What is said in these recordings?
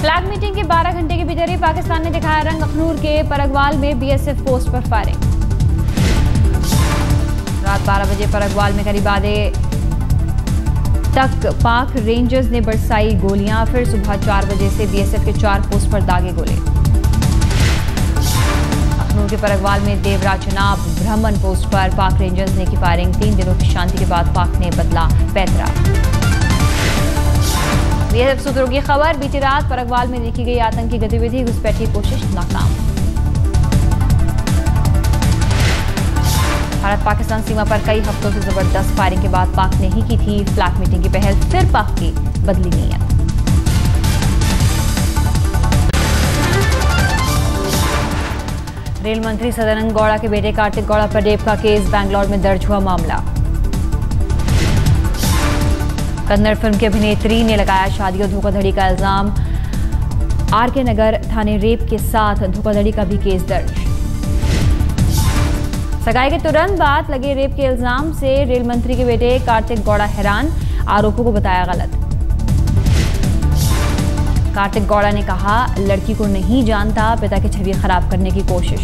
Flag meeting के 12 घंटे के भीतर ही पाकिस्तान ने दिखाया रंग। अखनूर के परगवाल में बीएसएफ पोस्ट पर फायरिंग। रात 12 बजे परगवाल में करीब आधे तक पाक रेंजर्स ने बरसाई गोलियां। फिर सुबह 4 बजे से बीएसएफ के 4 पोस्ट पर दागे गोले। अखनूर के परगवाल में देवरा चनाब ब्राह्मण पोस्ट पर पाक रेंजर्स ने की फायरिंग। 3 दिनों की शांति के बाद पाक ने बदला पैतरा। बीएसएफ सूत्रों की खबर, बीती रात परगवाल में देखी गई आतंकी गतिविधि, घुसपैठी कोशिश नाकाम। भारत पाकिस्तान सीमा पर कई हफ्तों से जबरदस्त फायरिंग के बाद पाक ने ही की थी फ्लैग मीटिंग की पहल। फिर पाक की बदली नीयत। रेल मंत्री सदानंद गौड़ा के बेटे कार्तिक गौड़ा पर रेप का केस, बैंगलोर में दर्ज हुआ मामला। कन्नड़ फिल्म की अभिनेत्री ने लगाया शादी और धोखाधड़ी का इल्जाम। आरके नगर थाने रेप के साथ धोखाधड़ी का भी केस दर्ज। सगाई के तुरंत बाद लगे रेप के इल्जाम से रेल मंत्री के बेटे कार्तिक गौड़ा हैरान, आरोपों को बताया गलत। कार्तिक गौड़ा ने कहा लड़की को नहीं जानता, पिता की छवि खराब करने की कोशिश।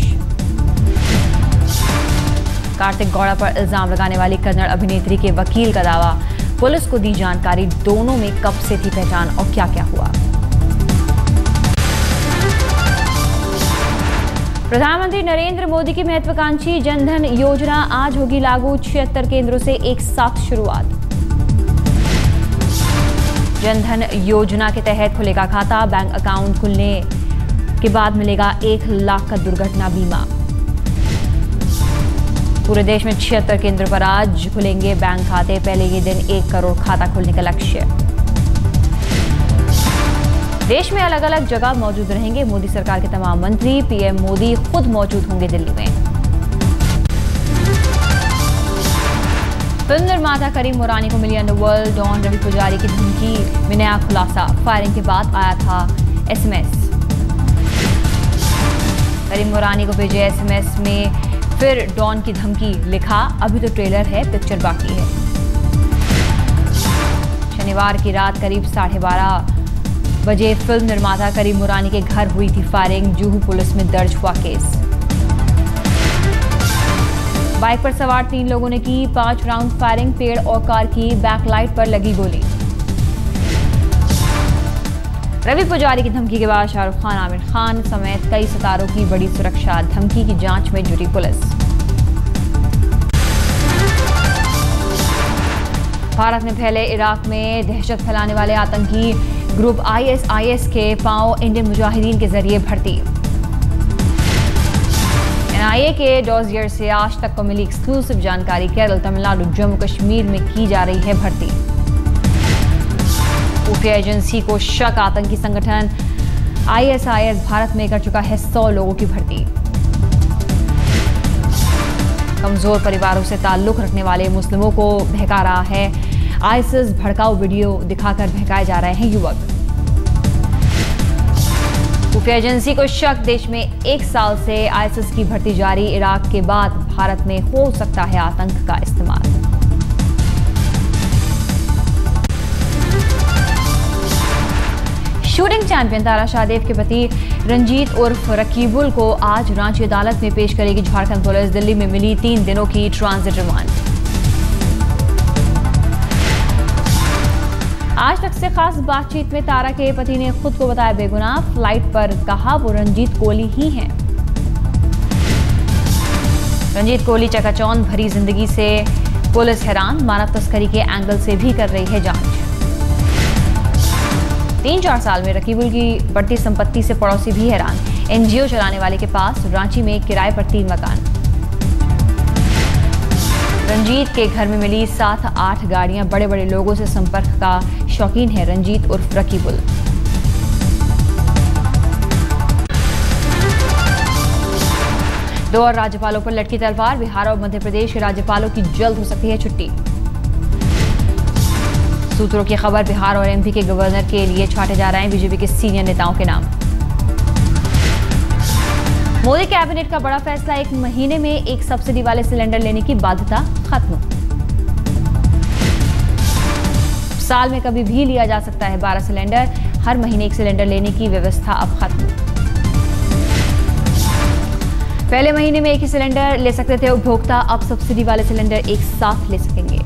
कार्तिक गौड़ा पर इल्जाम लगाने वाली कन्नड़ अभिनेत्री के वकील का दावा, पुलिस को दी जानकारी, दोनों में कब से थी पहचान और क्या क्या हुआ। प्रधानमंत्री नरेंद्र मोदी की महत्वाकांक्षी जनधन योजना आज होगी लागू। 76 केंद्रों से एक साथ शुरुआत। जनधन योजना के तहत खुलेगा खाता, बैंक अकाउंट खुलने के बाद मिलेगा 1 लाख का दुर्घटना बीमा। पूरे देश में 76 केंद्रों पर आज खुलेंगे बैंक खाते। पहले ये दिन 1 करोड़ खाता खोलने का लक्ष्य। देश में अलग अलग जगह मौजूद रहेंगे मोदी सरकार के तमाम मंत्री। पीएम मोदी खुद मौजूद होंगे दिल्ली में। फिल्म निर्माता करीम मुरानी को मिली अंडरवर्ल्ड डॉन रवि पुजारी की धमकी में नया खुलासा। फायरिंग के बाद आया था एसएमएस। करीम मुरानी को भेजे एसएमएस में फिर डॉन की धमकी, लिखा अभी तो ट्रेलर है, पिक्चर बाकी है। शनिवार की रात करीब 12:30 बजे फिल्म निर्माता करीम मुरानी के घर हुई थी फायरिंग। जुहू पुलिस में दर्ज हुआ केस। बाइक पर सवार 3 लोगों ने की 5 राउंड फायरिंग। पेड़ और कार की बैकलाइट पर लगी गोली। रवि पुजारी की धमकी के बाद शाहरुख खान, आमिर खान समेत कई सितारों की बड़ी सुरक्षा। धमकी की जांच में जुटी पुलिस। भारत ने फैले इराक में दहशत फैलाने वाले आतंकी ग्रुप आईएसआईएस के पांव इंडियन मुजाहिदीन के जरिए भर्ती। एनआईए के डॉजियर से आज तक को मिली एक्सक्लूसिव जानकारी, केरल, तमिलनाडु, जम्मू कश्मीर में की जा रही है भर्ती। खुफिया एजेंसी को शक, आतंकी संगठन आईएसआईएस भारत में कर चुका है 100 लोगों की भर्ती। कमजोर परिवारों से ताल्लुक रखने वाले मुस्लिमों को बहका रहा है आईएसआईएस। भड़काऊ वीडियो दिखाकर बहकाए जा रहे हैं युवक। खुफिया एजेंसी को शक, देश में 1 साल से आईएसआईएस की भर्ती जारी। इराक के बाद भारत में हो सकता है आतंक का इस्तेमाल। शूटिंग चैंपियन तारा शाहदेव के पति रंजीत उर्फ रकीबुल को आज रांची अदालत में पेश करेगी झारखंड पुलिस। दिल्ली में मिली 3 दिनों की ट्रांजिट रिमांड। आज तक से खास बातचीत में तारा के पति ने खुद को बताया बेगुनाह। फ्लाइट पर कहा वो रंजीत कोहली ही हैं। रंजीत कोहली चकाचौंध भरी जिंदगी से पुलिस हैरान। मानव तस्करी के एंगल से भी कर रही है जांच। 3-4 साल में रकीबुल की बढ़ती संपत्ति से पड़ोसी भी हैरान। एनजीओ चलाने वाले के पास रांची में किराए पर 3 मकान। रंजीत के घर में मिली 7-8 गाड़ियां। बड़े बड़े लोगों से संपर्क का शौकीन है रंजीत उर्फ रकीबुल। दो और राज्यपालों पर लटकी तलवार। बिहार और मध्य प्रदेश के राज्यपालों की जल्द हो सकती है छुट्टी। सूत्रों की खबर, बिहार और एमपी के गवर्नर के लिए छांटे जा रहे हैं बीजेपी के सीनियर नेताओं के नाम। मोदी कैबिनेट का बड़ा फैसला, 1 महीने में 1 सब्सिडी वाले सिलेंडर लेने की बाध्यता खत्म। साल में कभी भी लिया जा सकता है 12 सिलेंडर। हर महीने एक सिलेंडर लेने की व्यवस्था अब खत्म। पहले महीने में एक ही सिलेंडर ले सकते थे उपभोक्ता, अब सब्सिडी वाले सिलेंडर एक साथ ले सकेंगे।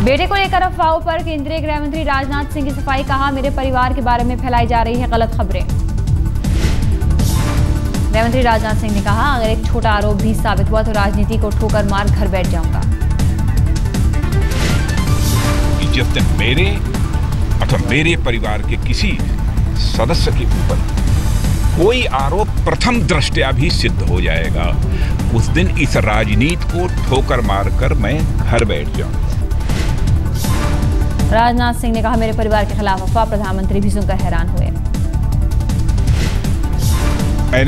बेटे को लेकर अफवाहों पर केंद्रीय गृह मंत्री राजनाथ सिंह की सफाई, कहा मेरे परिवार के बारे में फैलाई जा रही है गलत खबरें। गृह मंत्री राजनाथ सिंह ने कहा, अगर एक छोटा आरोप भी साबित हुआ तो राजनीति को ठोकर मार घर बैठ जाऊंगा। जिस दिन मेरे अथवा मेरे परिवार के किसी सदस्य के ऊपर कोई आरोप प्रथम दृष्टया भी सिद्ध हो जाएगा, उस दिन इस राजनीति को ठोकर मारकर मैं घर बैठ जाऊंगा। राजनाथ सिंह ने कहा, मेरे परिवार के खिलाफ अफवाह, प्रधानमंत्री भी सुनकर हैरान हुए।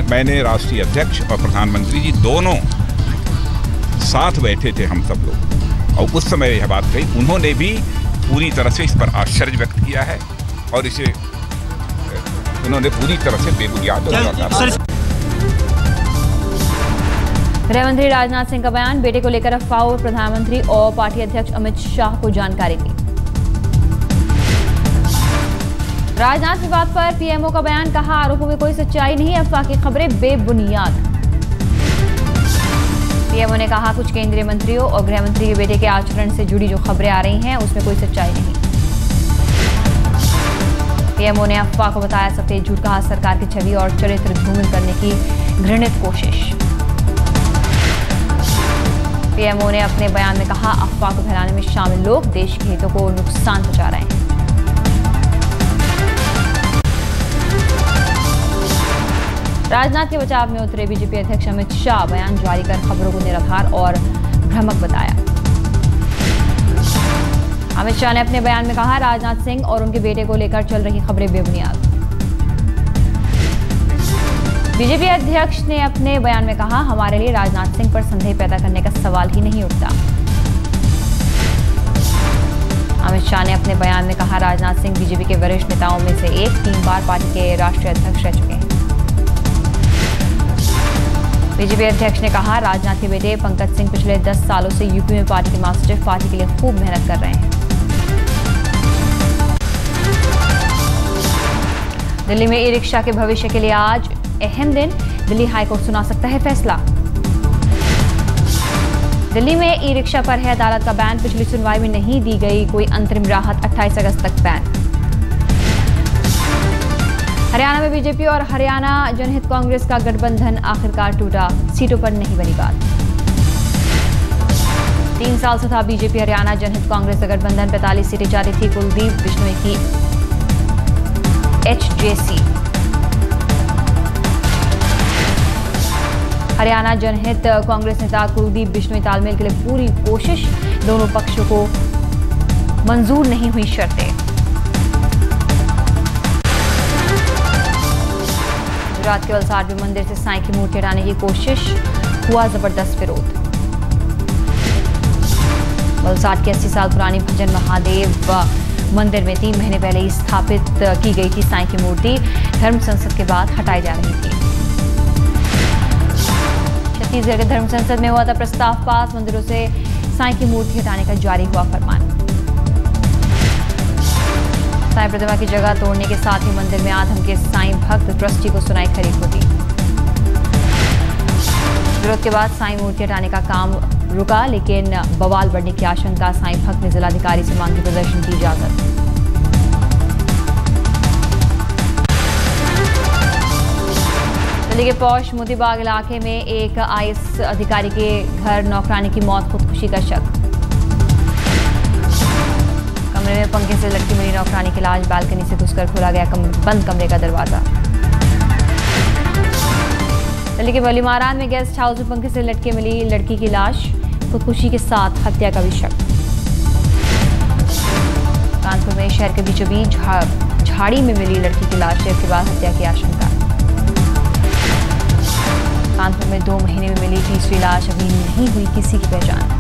मैंने राष्ट्रीय अध्यक्ष और प्रधानमंत्री जी दोनों साथ बैठे थे हम सब लोग, और उस समय यह बात कही। उन्होंने भी पूरी तरह से इस पर आश्चर्य व्यक्त किया है और इसे उन्होंने पूरी तरह से बेबुनियाद बताया। गृह मंत्री राजनाथ सिंह का बयान, बेटे को लेकर अफवाहों पर प्रधानमंत्री और पार्टी अध्यक्ष अमित शाह को जानकारी दी। राजनाथ विवाद पर पीएमओ का बयान, कहा आरोपों में कोई सच्चाई नहीं, अफवाह की खबरें बेबुनियाद। पीएमओ ने कहा, कुछ केंद्रीय मंत्रियों और गृह मंत्री के बेटे के आचरण से जुड़ी जो खबरें आ रही हैं उसमें कोई सच्चाई नहीं। पीएमओ ने अफवाह को बताया सफेद झूठ, कहा सरकार की छवि और चरित्र धूमिल करने की घृणित कोशिश। पीएमओ ने अपने बयान में कहा, अफवाह को फैलाने में शामिल लोग देश के हितों को नुकसान पहुंचा रहे हैं। राजनाथ के बचाव में उतरे बीजेपी अध्यक्ष अमित शाह, बयान जारी कर खबरों को निराधार और भ्रामक बताया। अमित शाह ने अपने बयान में कहा, राजनाथ सिंह और उनके बेटे को लेकर चल रही खबरें बेबुनियाद। बीजेपी अध्यक्ष ने अपने बयान में कहा, हमारे लिए राजनाथ सिंह पर संदेह पैदा करने का सवाल ही नहीं उठता। अमित शाह ने अपने बयान में कहा, राजनाथ सिंह बीजेपी के वरिष्ठ नेताओं में से एक, 3 बार पार्टी के राष्ट्रीय अध्यक्ष रह चुके हैं। बीजेपी अध्यक्ष ने कहा, राजनाथ के बेटे पंकज सिंह पिछले 10 सालों से यूपी में पार्टी के महासचिव, पार्टी के लिए खूब मेहनत कर रहे हैं। दिल्ली में ई रिक्शा के भविष्य के लिए आज अहम दिन, दिल्ली हाईकोर्ट सुना सकता है फैसला। दिल्ली में ई रिक्शा पर है अदालत का बैन, पिछली सुनवाई में नहीं दी गई कोई अंतरिम राहत, 28 अगस्त तक बैन। हरियाणा में बीजेपी और हरियाणा जनहित कांग्रेस का गठबंधन आखिरकार टूटा, सीटों पर नहीं बनी बात। 3 साल से था बीजेपी हरियाणा जनहित कांग्रेस का गठबंधन, 45 सीटें चाहती थी कुलदीप बिश्नोई की एचजेसी। हरियाणा जनहित कांग्रेस नेता कुलदीप बिश्नोई तालमेल के लिए पूरी कोशिश, दोनों पक्षों को मंजूर नहीं हुई शर्तें। गुजरात के वलसाड में मंदिर से साईं की मूर्ति हटाने की कोशिश, हुआ जबरदस्त विरोध। वलसाड की 80 साल पुरानी भजन महादेव मंदिर में 3 महीने पहले ही स्थापित की गई थी साईं की मूर्ति, धर्म संसद के बाद हटाई जा रही थी। छत्तीसगढ़ के धर्म संसद में हुआ था प्रस्ताव पास, मंदिरों से साईं की मूर्ति हटाने का जारी हुआ फरमान। साईं प्रतिमा की जगह तोड़ने के साथ ही मंदिर में आधम के साईं भक्त ट्रस्टी को सुनाई खरी खोटी। विरोध के बाद साईं मूर्ति हटाने का काम रुका, लेकिन बवाल बढ़ने की आशंका, साईं भक्त ने जिलाधिकारी से मांगी प्रदर्शन की इजाजत। दिल्ली के पौष मोतीबाग इलाके में एक आईएएस अधिकारी के घर नौकरानी की मौत, खुदकुशी का शक। कमरे में पंखे से लटकी मिली नौकरानी की लाश, बालकनी से घुसकर खोला गया बंद कमरे का दरवाजा। दिल्ली के बलीमारान में गेस्ट हाउस में पंखे से लटके मिली लड़की की लाश, खुदकुशी के साथ हत्या का भी शक। कानपुर में शहर के बीचों बीच झाड़ी में मिली लड़की की लाश, इसके बाद हत्या की आशंका। कानपुर में 2 महीने में मिली तीसरी लाश, अभी नहीं हुई किसी की पहचान।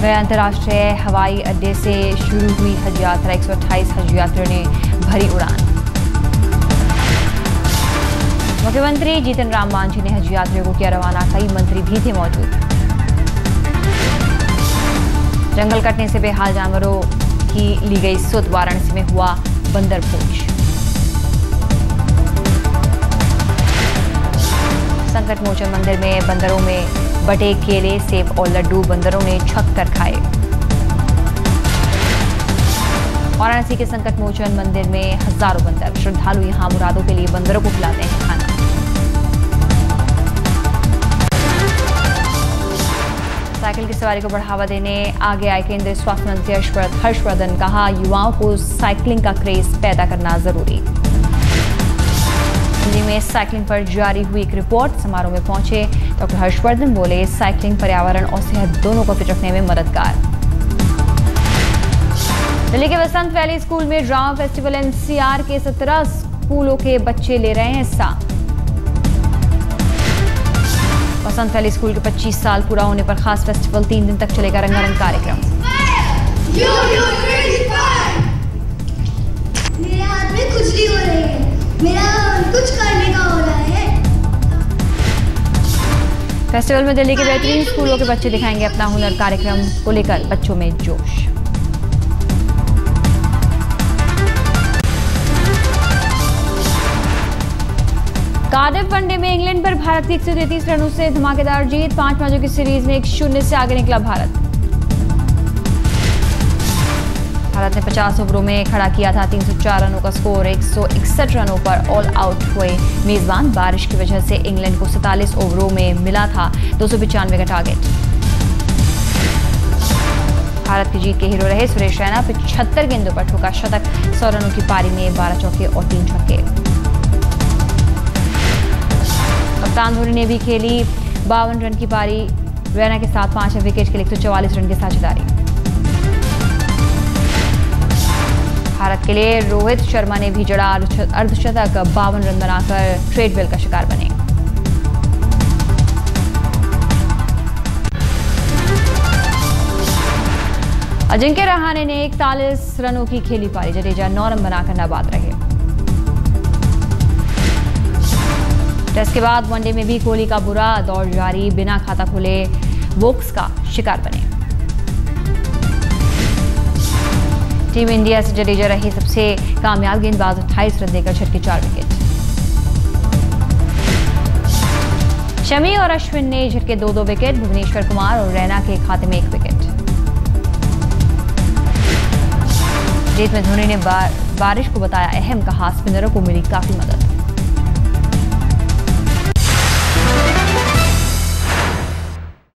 गया अंतर्राष्ट्रीय हवाई अड्डे से शुरू हुई हज यात्रा, 128 हज यात्रियों ने भरी उड़ान। मुख्यमंत्री जीतन राम मांझी ने हज यात्रियों को किया रवाना, कई मंत्री भी थे मौजूद। जंगल कटने से बेहाल जानवरों की ली गई सुध, वाराणसी में हुआ बंदर भोज। संकट मोचन मंदिर में बंदरों में बटे केले, सेब और लड्डू बंदरों ने छक कर खाए। वाराणसी के संकट मोचन मंदिर में हजारों बंदर, श्रद्धालु यहां मुरादों के लिए बंदरों को खिलाते हैं खाना। साइकिल की सवारी को बढ़ावा देने आगे आए केंद्रीय स्वास्थ्य मंत्री हर्षवर्धन, कहा युवाओं को साइकिलिंग का क्रेज पैदा करना जरूरी। दिल्ली में साइकिलिंग पर जारी हुई एक रिपोर्ट समारोह में पहुंचे डॉक्टर हर्षवर्धन बोले, साइकिलिंग पर्यावरण और सेहत दोनों को फिट रखने में मददगार। दिल्ली के वसंत वैली स्कूल में ड्रामा फेस्टिवल एनसीआर के 17 स्कूलों के बच्चे ले रहे हैं हिस्सा। वसंत वैली स्कूल के 25 साल पूरा होने पर खास फेस्टिवल, 3 दिन तक चलेगा रंगारंग कार्यक्रम। मेरे हाथ में खुजली हो रही है, मेरा कुछ करने का हो रहा है। फेस्टिवल में दिल्ली के बेहतरीन स्कूलों के बच्चे दिखाएंगे अपना हुनर, कार्यक्रम को लेकर बच्चों में जोश। कार्डिफ वनडे में इंग्लैंड पर भारत की 133 रनों से धमाकेदार जीत, 5 मैचों की सीरीज में 1-0 से आगे निकला भारत। भारत ने 50 ओवरों में खड़ा किया था 304 रनों का स्कोर, 161 रनों पर ऑल आउट हुए मेजबान। बारिश की वजह से इंग्लैंड को 47 ओवरों में मिला था 295 का टारगेट। भारत की जीत के हीरो रहे सुरेश रैना, 75 गेंदों पर ठोका शतक, 100 रनों की पारी में 12 चौके और 3 छक्के। कप्तान धोनी ने भी खेली 52 रन की पारी, रैना के साथ 5 विकेट के लिए 144 रन की साझेदारी। भारत के लिए रोहित शर्मा ने भी जड़ा अर्धशतक, 52 रन बनाकर ट्रेडमिल का शिकार बने। अजिंक्य रहाणे ने 41 रनों की खेली पारी, जडेजा 9 रन बनाकर नाबाद रहे। टेस्ट के बाद वनडे में भी कोहली का बुरा दौर जारी, बिना खाता खोले वोक्स का शिकार बने। टीम इंडिया से जडेजा रहे सबसे कामयाब गेंदबाज, 28 रन देकर छटके 4 विकेट। शमी और अश्विन ने झटके 2-2 विकेट, भुवनेश्वर कुमार और रैना के खाते में 1 विकेट। जीत में धोनी ने बारिश को बताया अहम, कहा स्पिनरों को मिली काफी मदद।